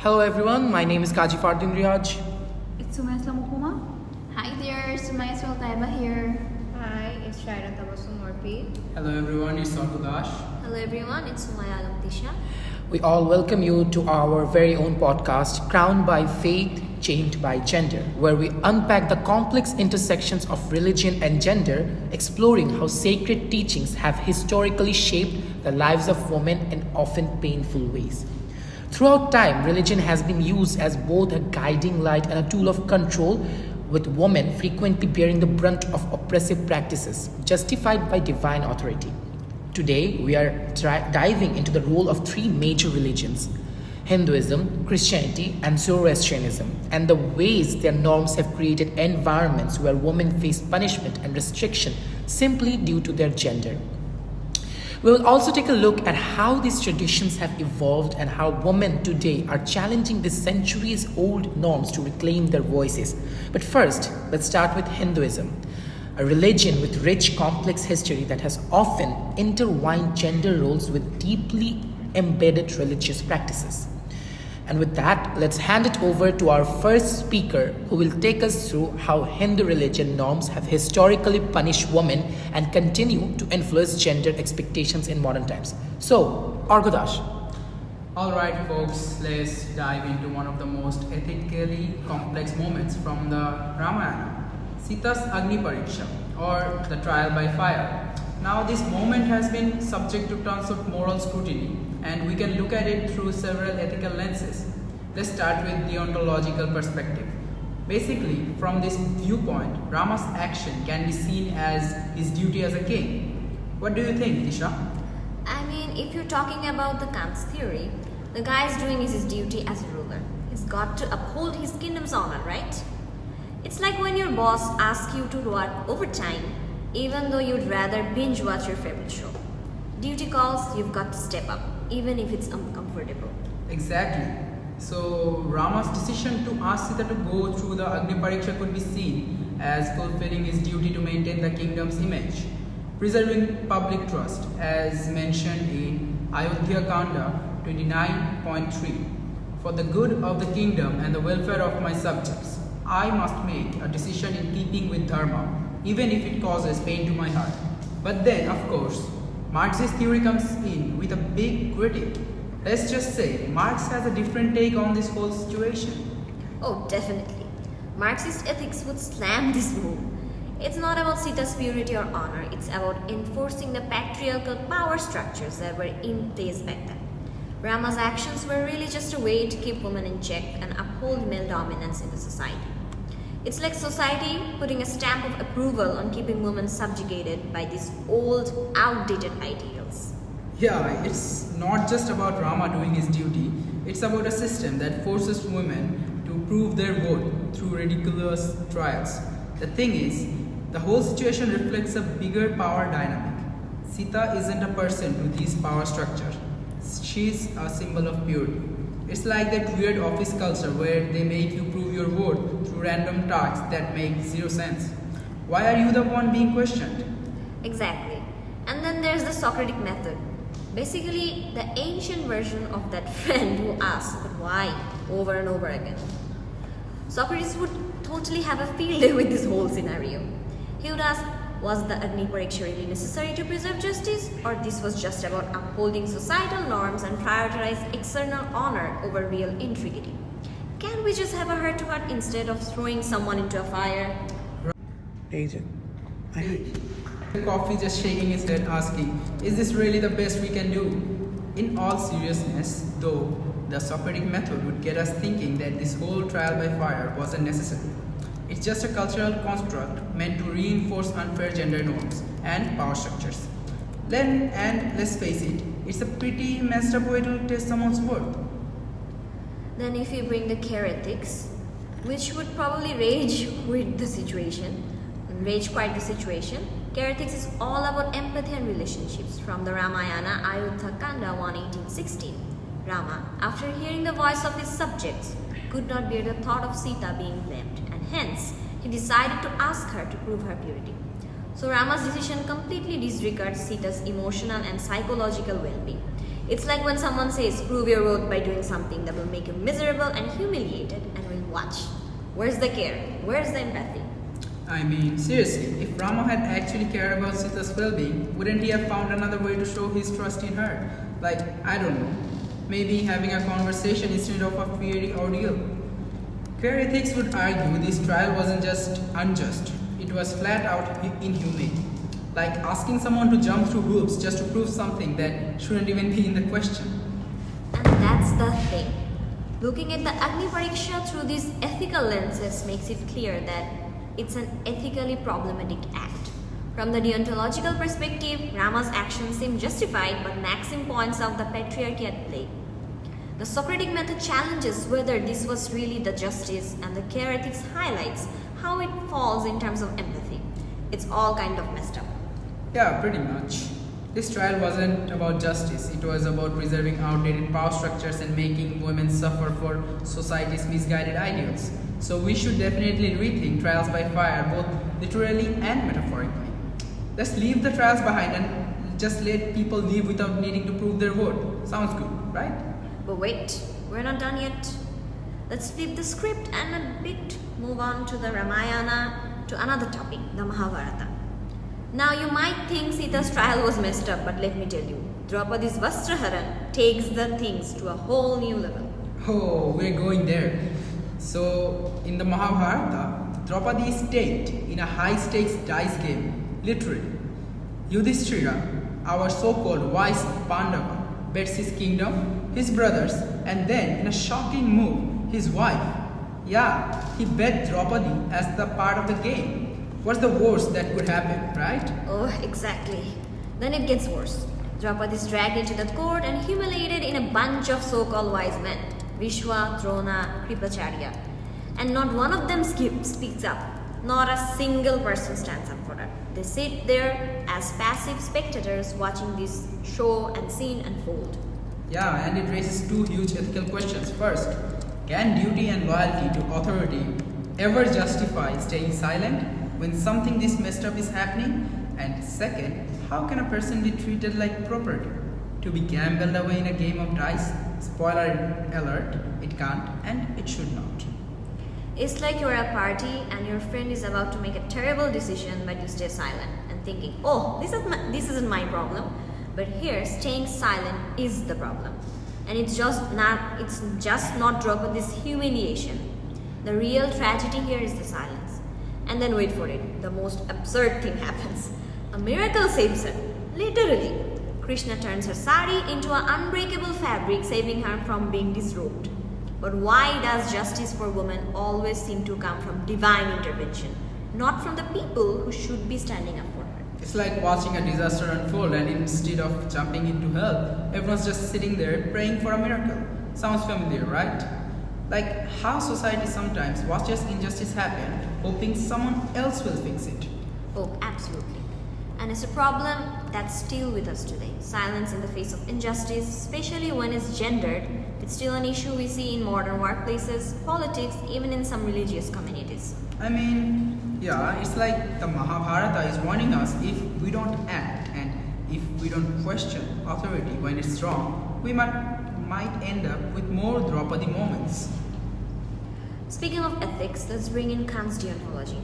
Hello everyone, my name is Kazi Fardin Reaz. It's Sumaiya Upoma. Hi there, Sumaiya Sohel here. Hi, it's Shaira, Tabassum, Orpi. Hello everyone, it's Arghya. Hello everyone, it's Sumaiya Tisha. We all welcome you to our very own podcast, Crowned by Faith, Chained by Gender, where we unpack the complex intersections of religion and gender, exploring how sacred teachings have historically shaped the lives of women in often painful ways. Throughout time, religion has been used as both a guiding light and a tool of control, with women frequently bearing the brunt of oppressive practices justified by divine authority. Today, we are diving into the role of three major religions: Hinduism, Christianity, and Zoroastrianism, and the ways their norms have created environments where women face punishment and restriction simply due to their gender. We will also take a look at how these traditions have evolved and how women today are challenging these centuries-old norms to reclaim their voices. But first, let's start with Hinduism, a religion with rich, complex history that has often intertwined gender roles with deeply embedded religious practices. And with that, let's hand it over to our first speaker, who will take us through how Hindu religion norms have historically punished women and continue to influence gender expectations in modern times. So, Arghya. Alright folks, let's dive into one of the most ethically complex moments from the Ramayana, Sita's Agni Pariksha, or the trial by fire. Now this moment has been subject to tons of moral scrutiny, and we can look at it through several ethical lenses. Let's start with the ontological perspective. Basically, from this viewpoint, Rama's action can be seen as his duty as a king. What do you think, Tisha? I mean, if you're talking about the Kant's theory, the guy's doing his duty as a ruler. He's got to uphold his kingdom's honor, right? It's like when your boss asks you to work overtime, even though you'd rather binge watch your favorite show. Duty calls, you've got to step up, even if it's uncomfortable. Exactly. So Rama's decision to ask Sita to go through the Agni Pariksha could be seen as fulfilling his duty to maintain the kingdom's image, preserving public trust, as mentioned in Arghya Kanda 29.3. For the good of the kingdom and the welfare of my subjects, I must make a decision in keeping with dharma, even if it causes pain to my heart. But then, of course, Marx's theory comes in with a big critique. Let's just say Marx has a different take on this whole situation. Oh, definitely. Marxist ethics would slam this move. It's not about Sita's purity or honor, it's about enforcing the patriarchal power structures that were in place back then. Rama's actions were really just a way to keep women in check and uphold male dominance in the society. It's like society putting a stamp of approval on keeping women subjugated by these old, outdated ideals. Yeah, it's not just about Rama doing his duty, it's about a system that forces women to prove their worth through ridiculous trials. The thing is, the whole situation reflects a bigger power dynamic. Sita isn't a person to these power structures. She's a symbol of purity. It's like that weird office culture where they make you prove your worth through random tasks that make zero sense. Why are you the one being questioned? Exactly. And then there's the Socratic method. Basically, the ancient version of that friend who asks, but why, over and over again. Socrates would totally have a field day with this whole scenario. He would ask, was the Agni Pariksha really necessary to preserve justice, or this was just about upholding societal norms and prioritize external honor over real integrity? Can't we just have a heart-to-heart instead of throwing someone into a fire? Agent. Coffee just shaking his head asking, is this really the best we can do? In all seriousness, though, the Socratic method would get us thinking that this whole trial by fire wasn't necessary. It's just a cultural construct meant to reinforce unfair gender norms and power structures. And let's face it, it's a pretty messed up way to test someone's worth. Then if you bring the heretics, which would probably rage quite the situation, heretics is all about empathy and relationships. From the Ramayana, Arghya Kanda 1:18-16. Rama, after hearing the voice of his subjects, could not bear the thought of Sita being blamed, and hence he decided to ask her to prove her purity. So Rama's decision completely disregards Sita's emotional and psychological well-being. It's like when someone says, prove your worth by doing something that will make you miserable and humiliated, and we'll watch. Where's the care? Where's the empathy? I mean, seriously, if Rama had actually cared about Sita's well-being, wouldn't he have found another way to show his trust in her? Like, I don't know, maybe having a conversation instead of a fiery ordeal. Queer ethics would argue this trial wasn't just unjust, it was flat out inhumane. Like asking someone to jump through hoops just to prove something that shouldn't even be in the question. And that's the thing. Looking at the Agni Pariksha through these ethical lenses makes it clear that it's an ethically problematic act. From the deontological perspective, Rama's actions seem justified, but Maxim points out the patriarchy at play. The Socratic method challenges whether this was really the justice, and the care ethics highlights how it falls in terms of empathy. It's all kind of messed up. Yeah, pretty much. This trial wasn't about justice, it was about preserving outdated power structures and making women suffer for society's misguided ideals. So we should definitely rethink trials by fire, both literally and metaphorically. Let's leave the trials behind and just let people live without needing to prove their worth. Sounds good, right? But wait, we're not done yet. Let's flip the script and a bit move on to the Ramayana, to another topic, the Mahabharata. Now you might think Sita's trial was messed up, but let me tell you, Draupadi's Vastraharan takes the things to a whole new level. Oh, we're going there. So, in the Mahabharata, Draupadi is staked in a high-stakes dice game, literally. Yudhishthira, our so-called wise Pandava, bets his kingdom, his brothers, and then, in a shocking move, his wife. Yeah, he bet Draupadi as the part of the game. What's the worst that could happen, right? Oh, exactly. Then it gets worse. Draupadi is dragged into the court and humiliated in a bunch of so-called wise men. Vishwa, Drona, Kripacharya. And not one of them speaks up. Not a single person stands up for her. They sit there as passive spectators watching this show and scene unfold. Yeah, and it raises two huge ethical questions. First, can duty and loyalty to authority ever justify staying silent when something this messed up is happening? And second, how can a person be treated like property? To be gambled away in a game of dice? Spoiler alert, it can't and it should not. It's like you're at a party and your friend is about to make a terrible decision, but you stay silent and thinking, oh, this isn't my problem. But here, staying silent is the problem. And it's just not Draupadi's humiliation. The real tragedy here is the silence. And then wait for it, the most absurd thing happens. A miracle saves her, literally. Krishna turns her sari into an unbreakable fabric, saving her from being disrobed. But why does justice for women always seem to come from divine intervention, not from the people who should be standing up for her? It's like watching a disaster unfold and instead of jumping in to help, everyone's just sitting there praying for a miracle. Sounds familiar, right? Like how society sometimes watches injustice happen, hoping someone else will fix it. Oh, absolutely. And it's a problem that's still with us today. Silence in the face of injustice, especially when it's gendered, it's still an issue we see in modern workplaces, politics, even in some religious communities. I mean, yeah, it's like the Mahabharata is warning us if we don't act and if we don't question authority when it's wrong, we might end up with more Draupadi moments. Speaking of ethics, let's bring in Kant's deontology.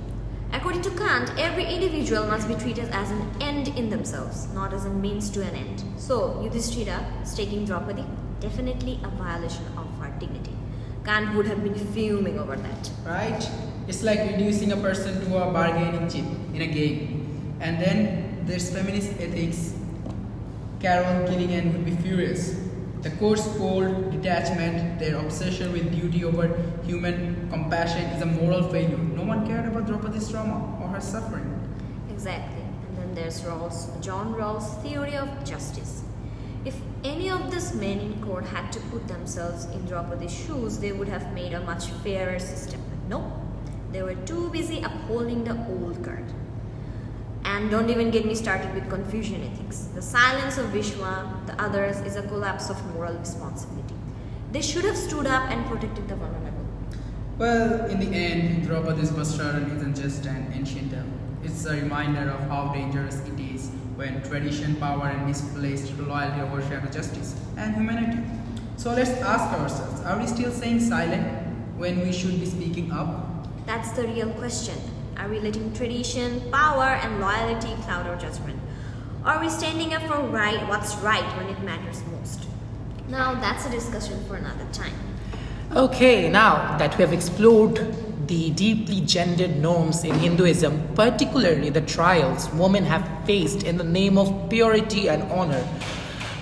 According to Kant, every individual must be treated as an end in themselves, not as a means to an end. So, Yudhishthira staking Draupadi, definitely a violation of her dignity. Kant would have been fuming over that. Right? It's like reducing a person to a bargaining chip in a game. And then there's feminist ethics. Carol Gilligan would be furious. The court's cold detachment, their obsession with duty over human compassion is a moral failure. No one cared about Draupadi's trauma or her suffering. Exactly. And then there's John Rawls' theory of justice. If any of these men in court had to put themselves in Draupadi's shoes, they would have made a much fairer system. But no, they were too busy upholding the old guard. And don't even get me started with Confucian ethics. The silence of Vishwa, the others, is a collapse of moral responsibility. They should have stood up and protected the vulnerable. Well, in the end, Draupadi's Vastraharan isn't just an ancient tale. It's a reminder of how dangerous it is when tradition, power, and misplaced loyalty overshadow justice and humanity. So let's ask ourselves, are we still staying silent when we should be speaking up? That's the real question. Are we letting tradition, power, and loyalty cloud our judgment? Or are we standing up for what's right when it matters most? Now, that's a discussion for another time. Okay, now that we have explored the deeply gendered norms in Hinduism, particularly the trials women have faced in the name of purity and honor,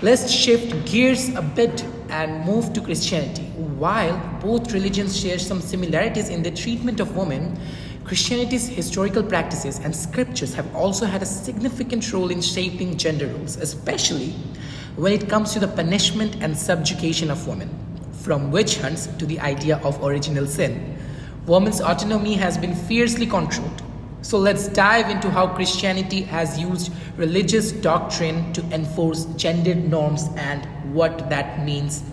let's shift gears a bit and move to Christianity. While both religions share some similarities in the treatment of women, Christianity's historical practices and scriptures have also had a significant role in shaping gender roles, especially when it comes to the punishment and subjugation of women. From witch hunts to the idea of original sin, women's autonomy has been fiercely controlled. So let's dive into how Christianity has used religious doctrine to enforce gendered norms and what that means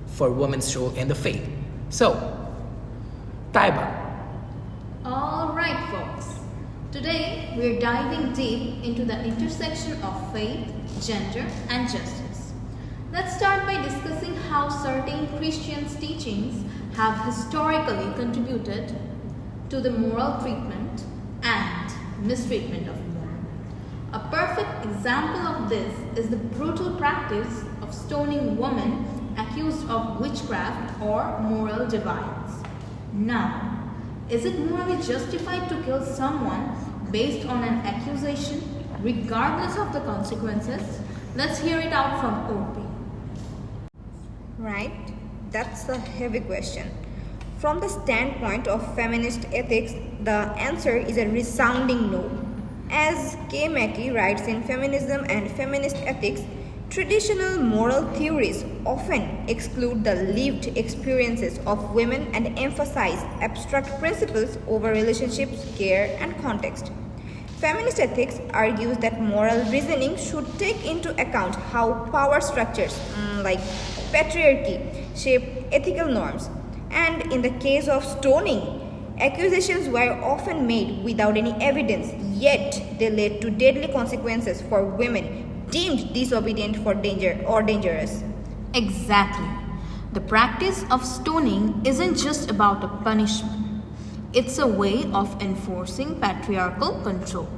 for women's role in the faith. So, Taiba. Alright, folks. Today we're diving deep into the intersection of faith, gender, and justice. Let's start by discussing how certain Christian teachings have historically contributed to the moral treatment and mistreatment of women. A perfect example of this is the brutal practice of stoning women accused of witchcraft or moral defiance. Now, is it morally justified to kill someone based on an accusation, regardless of the consequences? Let's hear it out from Orpi. Right? That's a heavy question. From the standpoint of feminist ethics, the answer is a resounding no. As K. Mackey writes in Feminism and Feminist Ethics, traditional moral theories often exclude the lived experiences of women and emphasize abstract principles over relationships, care, and context. Feminist ethics argues that moral reasoning should take into account how power structures, like patriarchy, shape ethical norms. And in the case of stoning, accusations were often made without any evidence, yet they led to deadly consequences for women deemed disobedient for danger or dangerous. Exactly. The practice of stoning isn't just about a punishment. It's a way of enforcing patriarchal control.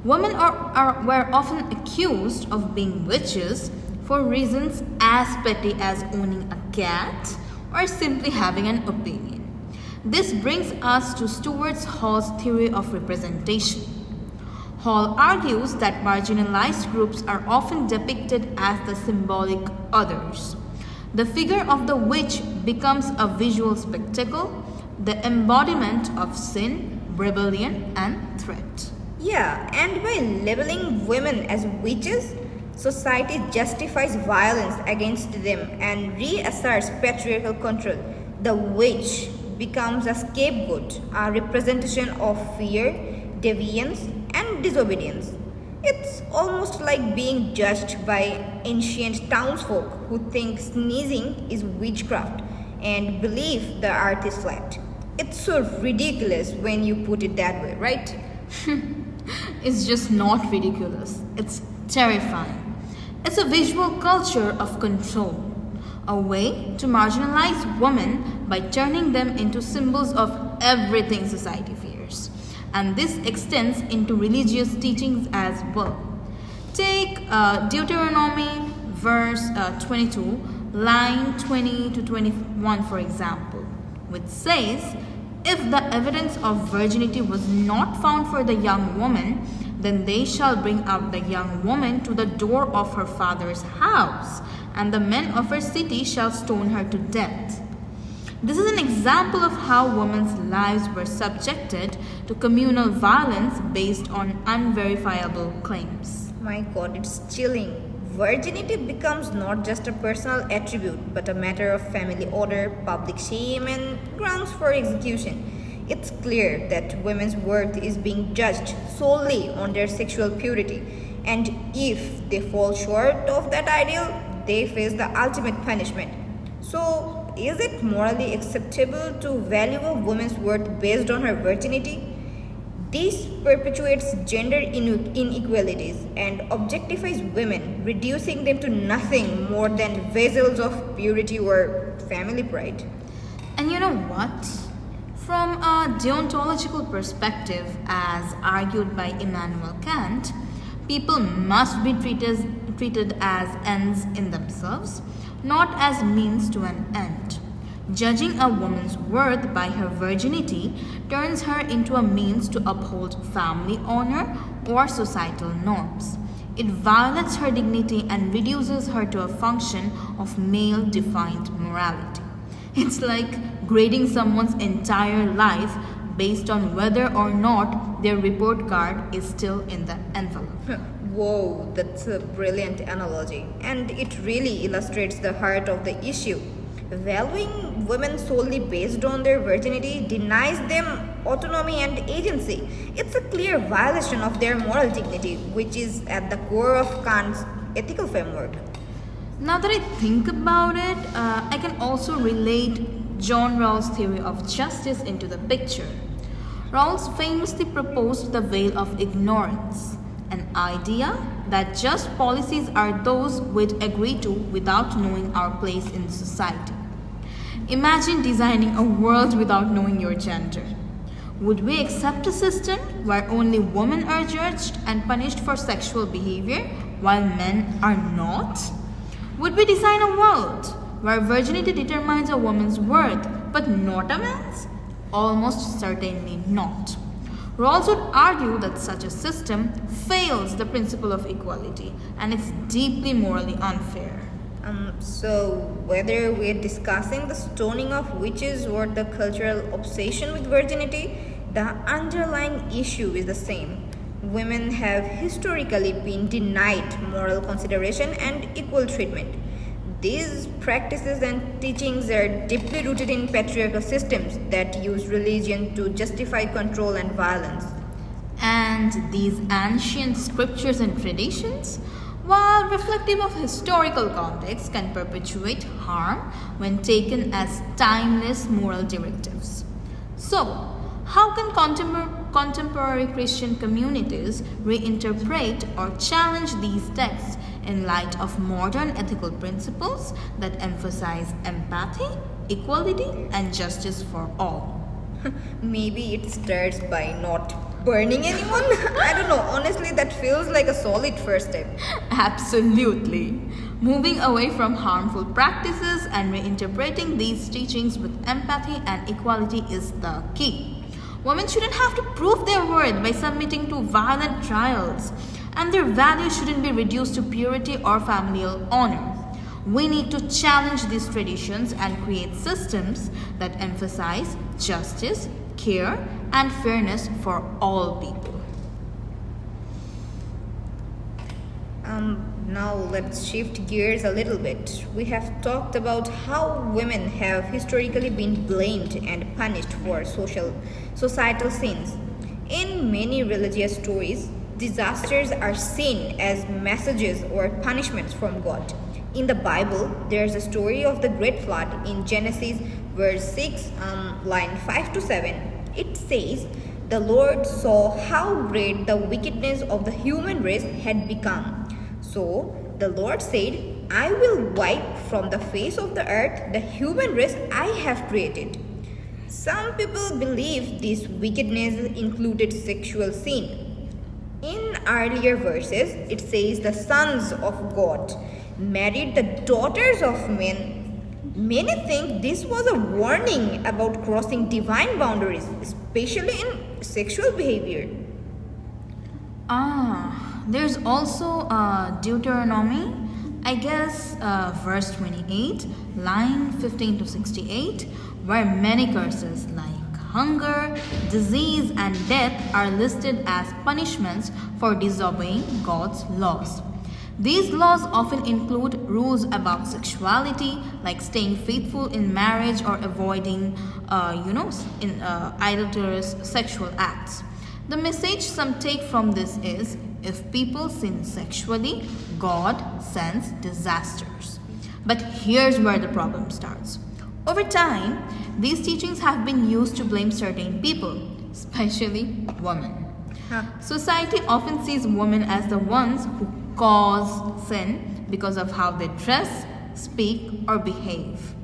Women were often accused of being witches for reasons as petty as owning a cat or simply having an opinion. This brings us to Stuart Hall's theory of representation. Hall argues that marginalized groups are often depicted as the symbolic others. The figure of the witch becomes a visual spectacle, the embodiment of sin, rebellion, and threat. Yeah, and by labeling women as witches, society justifies violence against them and reasserts patriarchal control. The witch becomes a scapegoat, a representation of fear, deviance, and disobedience. It's almost like being judged by ancient townsfolk who think sneezing is witchcraft and believe the earth is flat. It's so ridiculous when you put it that way, right? It's just not ridiculous. It's terrifying. It's a visual culture of control, a way to marginalize women by turning them into symbols of everything society fears. And this extends into religious teachings as well. Take Deuteronomy verse 22, line 20 to 21 for example, which says, "If the evidence of virginity was not found for the young woman, then they shall bring out the young woman to the door of her father's house, and the men of her city shall stone her to death." This is an example of how women's lives were subjected to communal violence based on unverifiable claims. My god, it's chilling. Virginity becomes not just a personal attribute, but a matter of family order, public shame, and grounds for execution. It's clear that women's worth is being judged solely on their sexual purity, and if they fall short of that ideal, they face the ultimate punishment. So, is it morally acceptable to value a woman's worth based on her virginity? This perpetuates gender inequalities and objectifies women, reducing them to nothing more than vessels of purity or family pride. And you know what? From a deontological perspective, as argued by Immanuel Kant, people must be treated as ends in themselves, not as means to an end. Judging a woman's worth by her virginity turns her into a means to uphold family honor or societal norms. It violates her dignity and reduces her to a function of male defined morality. It's like grading someone's entire life based on whether or not their report card is still in the envelope. Whoa, that's a brilliant analogy, and it really illustrates the heart of the issue. Valuing women solely based on their virginity denies them autonomy and agency. It's a clear violation of their moral dignity, which is at the core of Kant's ethical framework. Now that I think about it, I can also relate John Rawls' theory of justice into the picture. Rawls famously proposed the veil of ignorance, an idea that just policies are those we'd agree to without knowing our place in society. Imagine designing a world without knowing your gender. Would we accept a system where only women are judged and punished for sexual behavior while men are not? Would we design a world where virginity determines a woman's worth but not a man's? Almost certainly not. Rawls would argue that such a system fails the principle of equality and it's deeply morally unfair. So, whether we're discussing the stoning of witches or the cultural obsession with virginity, the underlying issue is the same. Women have historically been denied moral consideration and equal treatment. These practices and teachings are deeply rooted in patriarchal systems that use religion to justify control and violence. And these ancient scriptures and traditions, while reflective of historical context, can perpetuate harm when taken as timeless moral directives. So, how can contemporary Christian communities reinterpret or challenge these texts in light of modern ethical principles that emphasize empathy, equality, and justice for all? Maybe it starts by not burning anyone? I don't know. Honestly, that feels like a solid first step. Absolutely. Moving away from harmful practices and reinterpreting these teachings with empathy and equality is the key. Women shouldn't have to prove their worth by submitting to violent trials, and their value shouldn't be reduced to purity or familial honor. We need to challenge these traditions and create systems that emphasize justice, care, and fairness for all people. Now let's shift gears a little bit. We have talked about how women have historically been blamed and punished for societal sins. In many religious stories, disasters are seen as messages or punishments from God. In the Bible, there's a story of the Great Flood in Genesis verse 6, line 5 to 7. It says, "The Lord saw how great the wickedness of the human race had become. So the Lord said, I will wipe from the face of the earth the human race I have created." Some people believe this wickedness included sexual sin. In earlier verses, it says the sons of God married the daughters of men. Many think this was a warning about crossing divine boundaries, especially in sexual behavior. There's also Deuteronomy, I guess verse 28, line 15 to 68, where many curses like hunger, disease, and death are listed as punishments for disobeying God's laws. These laws often include rules about sexuality, like staying faithful in marriage or avoiding, idolatrous sexual acts. The message some take from this is, if people sin sexually, God sends disasters. But here's where the problem starts. Over time, these teachings have been used to blame certain people, especially women. Society often sees women as the ones who cause sin because of how they dress, speak, or behave.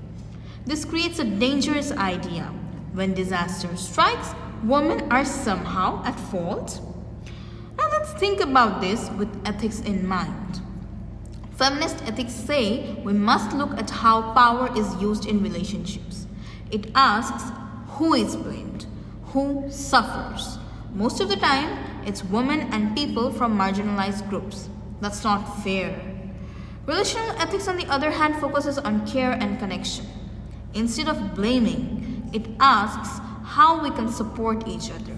This creates a dangerous idea. When disaster strikes, women are somehow at fault. Now let's think about this with ethics in mind. Feminist ethics say we must look at how power is used in relationships. It asks who is blamed, who suffers. Most of the time, it's women and people from marginalized groups. That's not fair. Relational ethics, on the other hand, focuses on care and connection. Instead of blaming, it asks how we can support each other.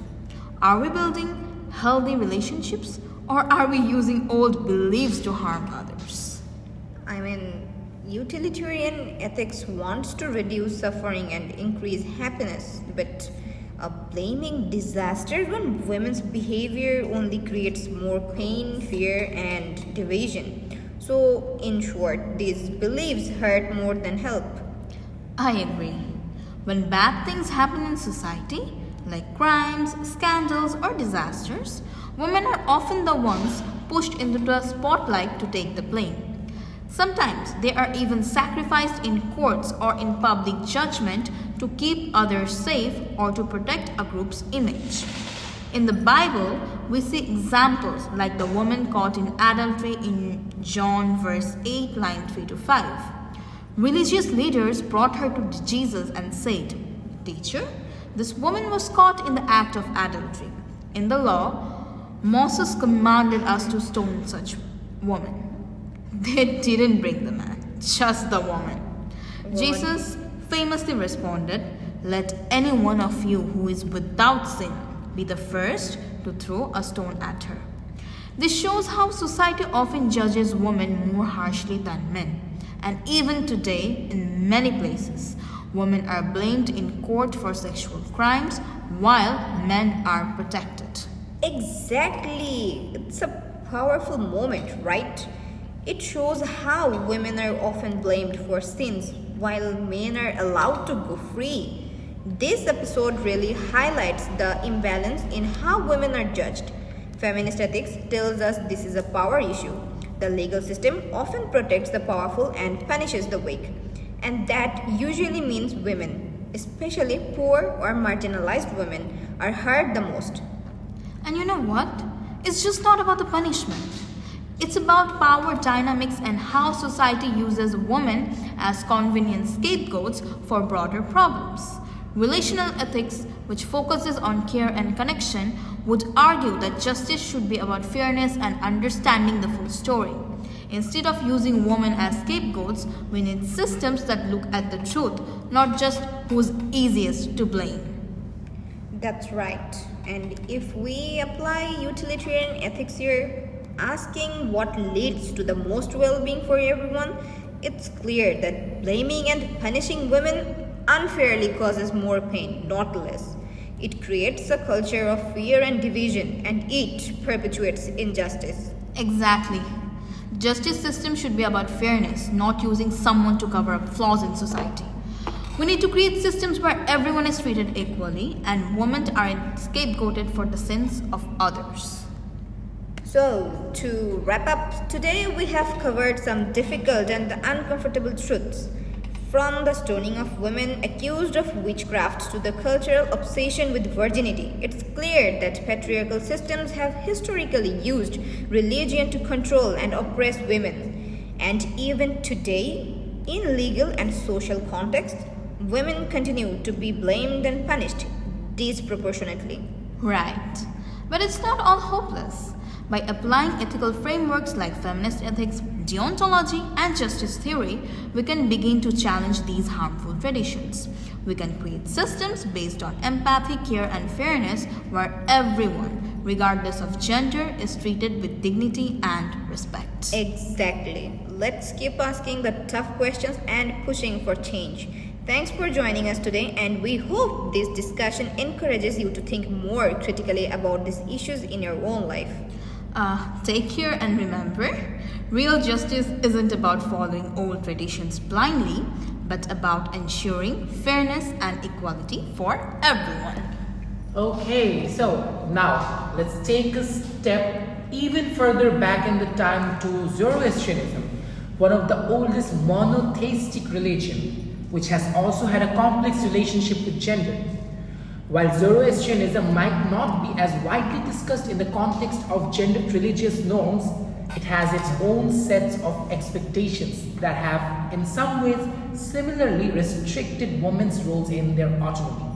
Are we building healthy relationships, or are we using old beliefs to harm others? I mean, utilitarian ethics wants to reduce suffering and increase happiness, but blaming disasters when women's behavior only creates more pain, fear, and division. So, in short, these beliefs hurt more than help. I agree. When bad things happen in society, like crimes, scandals, or disasters, women are often the ones pushed into the spotlight to take the blame. Sometimes they are even sacrificed in courts or in public judgment to keep others safe or to protect a group's image. In the Bible, we see examples like the woman caught in adultery in John verse 8, line 3 to 5. Religious leaders brought her to Jesus and said, "Teacher, this woman was caught in the act of adultery. In the law, Moses commanded us to stone such woman." They didn't bring the man, just the woman. Jesus famously responded, "Let any one of you who is without sin be the first to throw a stone at her." This shows how society often judges women more harshly than men. And even today, in many places, women are blamed in court for sexual crimes while men are protected. Exactly. It's a powerful moment, right? It shows how women are often blamed for sins while men are allowed to go free. This episode really highlights the imbalance in how women are judged. Feminist ethics tells us this is a power issue. The legal system often protects the powerful and punishes the weak. And that usually means women, especially poor or marginalized women, are hurt the most. And you know what? It's just not about the punishment. It's about power dynamics and how society uses women as convenient scapegoats for broader problems. Relational ethics, which focuses on care and connection, would argue that justice should be about fairness and understanding the full story. Instead of using women as scapegoats, we need systems that look at the truth, not just who's easiest to blame. That's right. And if we apply utilitarian ethics here, asking what leads to the most well-being for everyone, it's clear that blaming and punishing women unfairly causes more pain, not less. It creates a culture of fear and division, and it perpetuates injustice. Exactly. Justice system should be about fairness, not using someone to cover up flaws in society. We need to create systems where everyone is treated equally and women aren't scapegoated for the sins of others. So, to wrap up, today we have covered some difficult and uncomfortable truths. From the stoning of women accused of witchcraft to the cultural obsession with virginity, it's clear that patriarchal systems have historically used religion to control and oppress women. And even today, in legal and social contexts, women continue to be blamed and punished disproportionately. Right. But it's not all hopeless. By applying ethical frameworks like feminist ethics, deontology, and justice theory, we can begin to challenge these harmful traditions. We can create systems based on empathy, care, and fairness where everyone, regardless of gender, is treated with dignity and respect. Exactly. Let's keep asking the tough questions and pushing for change. Thanks for joining us today, and we hope this discussion encourages you to think more critically about these issues in your own life. Take care and remember, real justice isn't about following old traditions blindly, but about ensuring fairness and equality for everyone. Okay, so now let's take a step even further back in the time to Zoroastrianism, one of the oldest monotheistic religion, which has also had a complex relationship with gender. While Zoroastrianism might not be as widely discussed in the context of gendered religious norms, it has its own sets of expectations that have, in some ways, similarly restricted women's roles in their autonomy.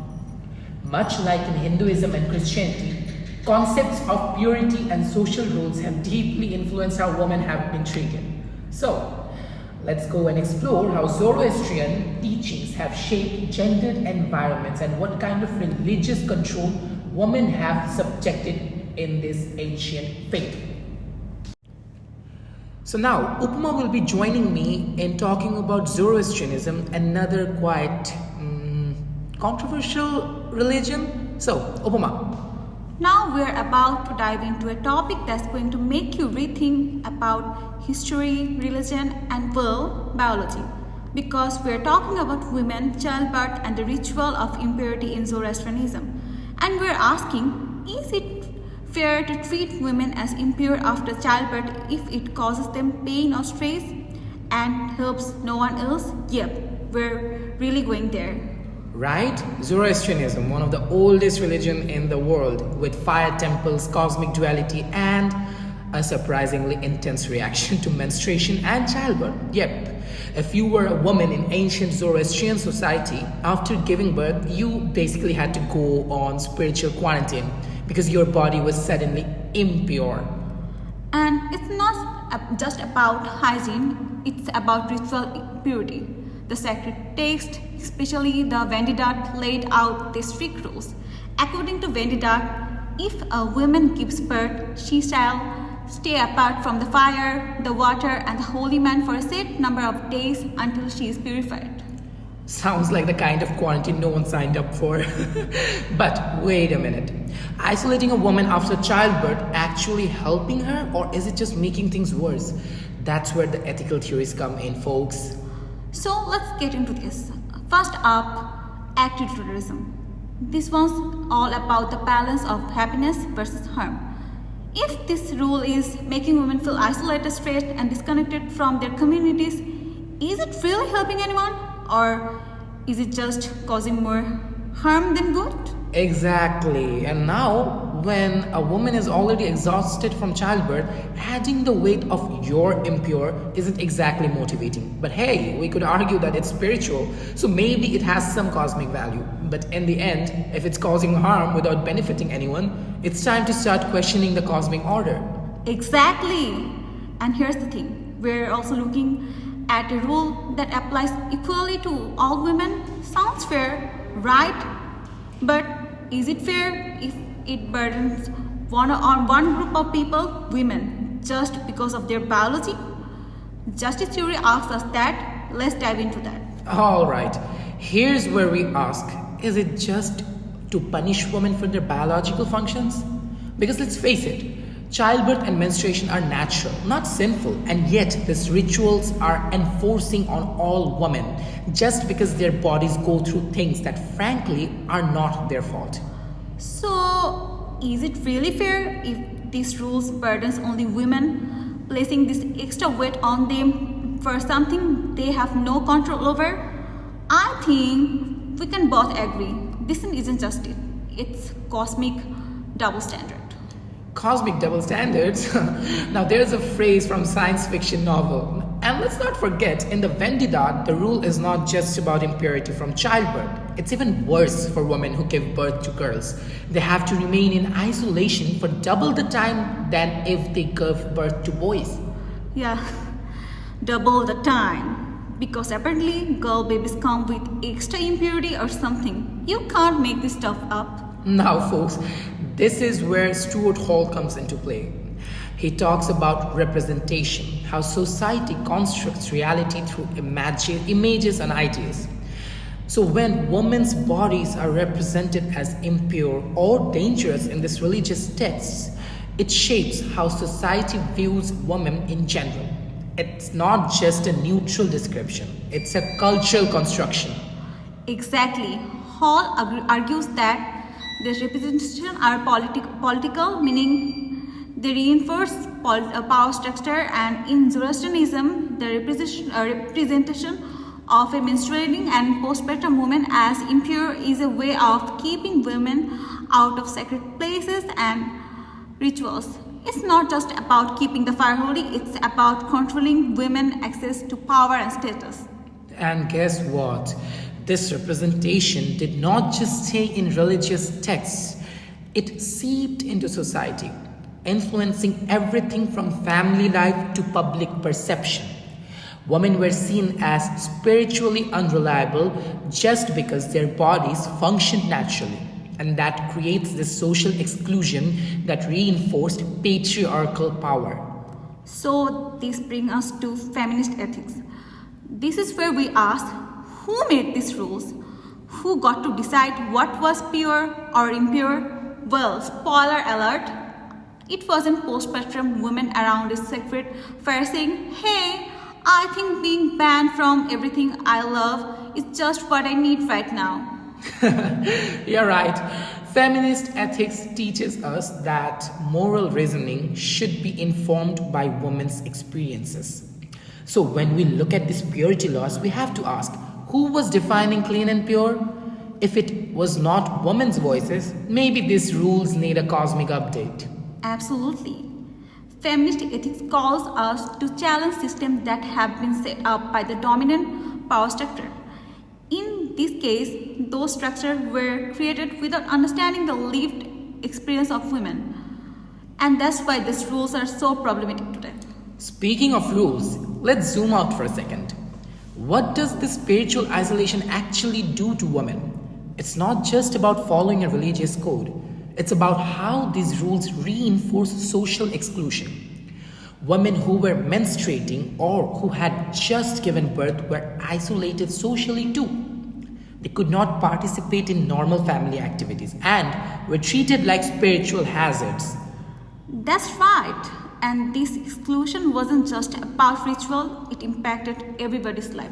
Much like in Hinduism and Christianity, concepts of purity and social roles have deeply influenced how women have been treated. So, let's go and explore how Zoroastrian teachings have shaped gendered environments and what kind of religious control women have subjected in this ancient faith. So now, Upama will be joining me in talking about Zoroastrianism, another quite controversial religion. So, Upama. Now we're about to dive into a topic that's going to make you rethink about history, religion, and world biology. Because we're talking about women, childbirth, and the ritual of impurity in Zoroastrianism. And we're asking, is it fair to treat women as impure after childbirth if it causes them pain or stress and helps no one else? Yep, we're really going there. Right? Zoroastrianism, one of the oldest religion in the world, with fire temples, cosmic duality, and a surprisingly intense reaction to menstruation and childbirth. Yep. If you were a woman in ancient Zoroastrian society, after giving birth, you basically had to go on spiritual quarantine because your body was suddenly impure. And it's not just about hygiene, it's about ritual purity. The sacred text, especially the Vendidad, laid out the strict rules. According to Vendidad, if a woman gives birth, she shall stay apart from the fire, the water, and the holy man for a set number of days until she is purified. Sounds like the kind of quarantine no one signed up for. But wait a minute. Isolating a woman after childbirth actually helping her, or is it just making things worse? That's where the ethical theories come in, folks. So let's get into this. First up, active tourism. This one's all about the balance of happiness versus harm. If this rule is making women feel isolated, stressed, and disconnected from their communities, is it really helping anyone? Or is it just causing more harm than good? Exactly. And now, when a woman is already exhausted from childbirth, adding the weight of you're impure isn't exactly motivating. But hey, we could argue that it's spiritual, so maybe it has some cosmic value. But in the end, if it's causing harm without benefiting anyone, it's time to start questioning the cosmic order. Exactly. And here's the thing, we're also looking at a rule that applies equally to all women. Sounds fair, right? But is it fair if it burdens one group of people, women, just because of their biology? Justice theory asks us that. Let's dive into that. Alright, here's where we ask, is it just to punish women for their biological functions? Because let's face it, childbirth and menstruation are natural, not sinful, and yet these rituals are enforcing on all women just because their bodies go through things that frankly are not their fault. So, is it really fair if these rules burdens only women, placing this extra weight on them for something they have no control over? I think we can both agree this isn't justice, it's cosmic double standard. Cosmic double standards? Now there's a phrase from science fiction novel. And let's not forget, in the Vendidad, the rule is not just about impurity from childbirth. It's even worse for women who give birth to girls. They have to remain in isolation for double the time than if they give birth to boys. Yeah, double the time. Because apparently girl babies come with extra impurity or something. You can't make this stuff up. Now folks, this is where Stuart Hall comes into play. He talks about representation, how society constructs reality through images and ideas. So when women's bodies are represented as impure or dangerous in these religious texts, it shapes how society views women in general. It's not just a neutral description, it's a cultural construction. Exactly. Hall argues that These representations are political, meaning they reinforce power structure, and in Zoroastrianism, the representation of a menstruating and postpartum woman as impure is a way of keeping women out of sacred places and rituals. It's not just about keeping the fire holy, it's about controlling women's access to power and status. And guess what? This representation did not just stay in religious texts, it seeped into society, influencing everything from family life to public perception. Women were seen as spiritually unreliable just because their bodies functioned naturally, and that creates this social exclusion that reinforced patriarchal power. So, this brings us to feminist ethics. This is where we ask, who made these rules? Who got to decide what was pure or impure? Well, spoiler alert, it wasn't postpartum women around a sacred fire saying, hey, I think being banned from everything I love is just what I need right now. You're right. Feminist ethics teaches us that moral reasoning should be informed by women's experiences. So when we look at these purity laws, we have to ask, who was defining clean and pure? If it was not women's voices, maybe these rules need a cosmic update. Absolutely. Feminist ethics calls us to challenge systems that have been set up by the dominant power structure. In this case, those structures were created without understanding the lived experience of women. And that's why these rules are so problematic today. Speaking of rules, let's zoom out for a second. What does this spiritual isolation actually do to women? It's not just about following a religious code. It's about how these rules reinforce social exclusion. Women who were menstruating or who had just given birth were isolated socially too. They could not participate in normal family activities and were treated like spiritual hazards. That's right. And this exclusion wasn't just about ritual, it impacted everybody's life.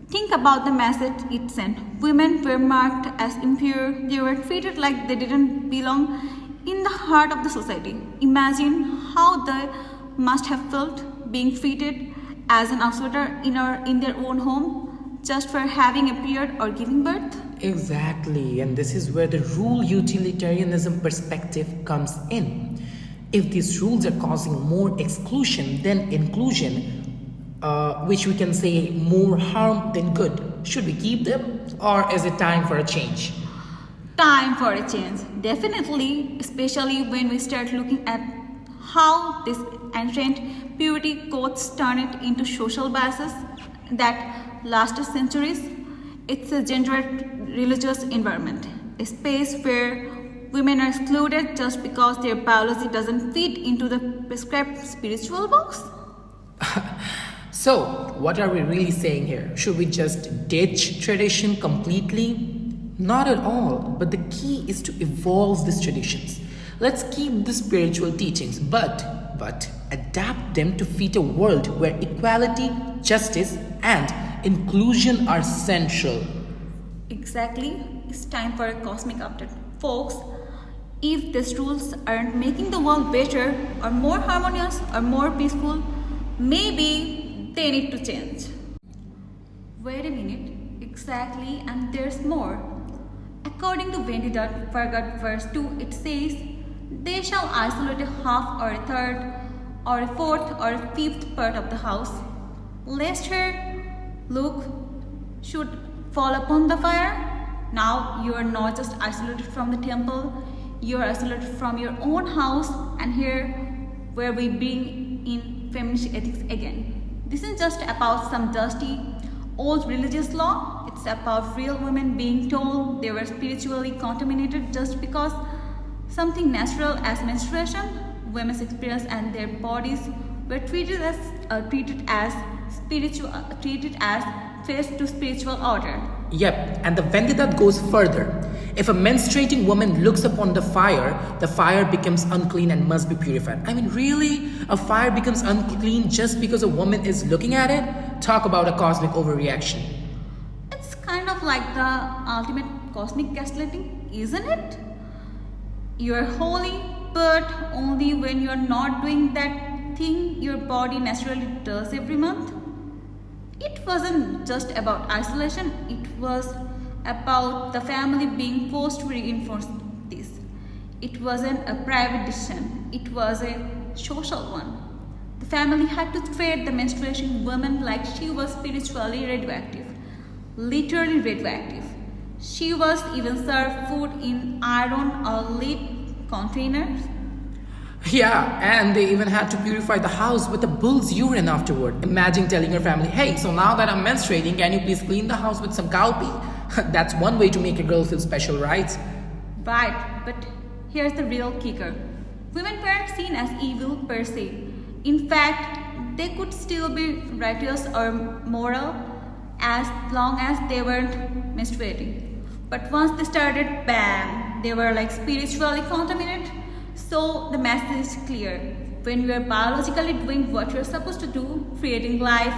Think about the message it sent. Women were marked as impure, they were treated like they didn't belong in the heart of the society. Imagine how they must have felt being treated as an outsider in their own home just for having a period or giving birth. Exactly, and this is where the rule utilitarianism perspective comes in. If these rules are causing more exclusion than inclusion, which we can say more harm than good, should we keep them or is it time for a change? Time for a change, definitely, especially when we start looking at how this ancient purity codes turn it into social biases that lasted centuries. It's a gendered religious environment, a space where women are excluded just because their biology doesn't fit into the prescribed spiritual box. So, what are we really saying here? Should we just ditch tradition completely? Not at all, but the key is to evolve these traditions. Let's keep the spiritual teachings, but adapt them to fit a world where equality, justice, and inclusion are central. Exactly, it's time for a cosmic update. Folks, if these rules aren't making the world better or more harmonious or more peaceful, maybe they need to change. Wait a minute, exactly, and there's more. According to Vendidad verse 2, it says, they shall isolate a half or a third or a fourth or a fifth part of the house, lest her look should fall upon the fire. Now you are not just isolated from the temple, you are isolated from your own house, and here where we bring in feminist ethics again. This isn't just about some dusty old religious law, it's about real women being told they were spiritually contaminated just because something natural as menstruation, women's experience and their bodies were treated as threats to spiritual order. Yep, and the Vendidat goes further. If a menstruating woman looks upon the fire becomes unclean and must be purified. I mean, really? A fire becomes unclean just because a woman is looking at it? Talk about a cosmic overreaction. It's kind of like the ultimate cosmic gaslighting, isn't it? You're holy, but only when you're not doing that thing your body naturally does every month. It wasn't just about isolation, it was about the family being forced to reinforce this. It wasn't a private decision, it was a social one. The family had to treat the menstruation woman like she was spiritually radioactive, literally radioactive. She was even served food in iron or lead containers. Yeah, and they even had to purify the house with a bull's urine afterward. Imagine telling your family, hey, so now that I'm menstruating, can you please clean the house with some cow pee? That's one way to make a girl feel special, right? Right, but here's the real kicker. Women weren't seen as evil per se. In fact, they could still be righteous or moral as long as they weren't menstruating. But once they started, bam, they were like spiritually contaminated. So the message is clear. When you are biologically doing what you're supposed to do, creating life,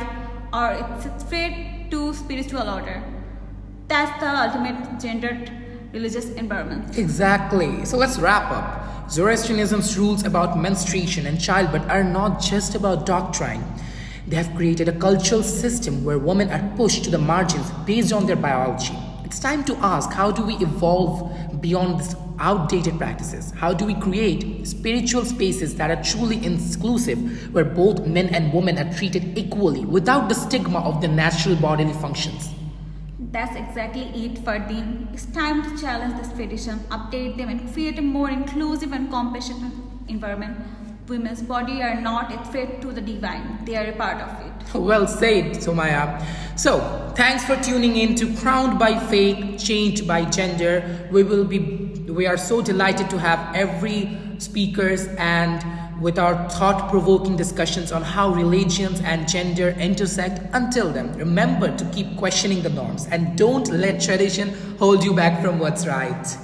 or it's a threat to spiritual order, that's the ultimate gendered religious environment. Exactly. So let's wrap up. Zoroastrianism's rules about menstruation and childbirth are not just about doctrine. They have created a cultural system where women are pushed to the margins based on their biology. It's time to ask, how do we evolve beyond these outdated practices? How do we create spiritual spaces that are truly inclusive, where both men and women are treated equally without the stigma of their natural bodily functions? That's exactly it, Fardin. It's time to challenge this tradition, update them, and create a more inclusive and compassionate environment. Women's body are not a threat to the divine; they are a part of it. Well said, Sumaiya. So, thanks for tuning in to Crowned by Faith, Changed by Gender. We are so delighted to have every speakers and with our thought-provoking discussions on how religions and gender intersect. Until then, remember to keep questioning the norms and don't let tradition hold you back from what's right.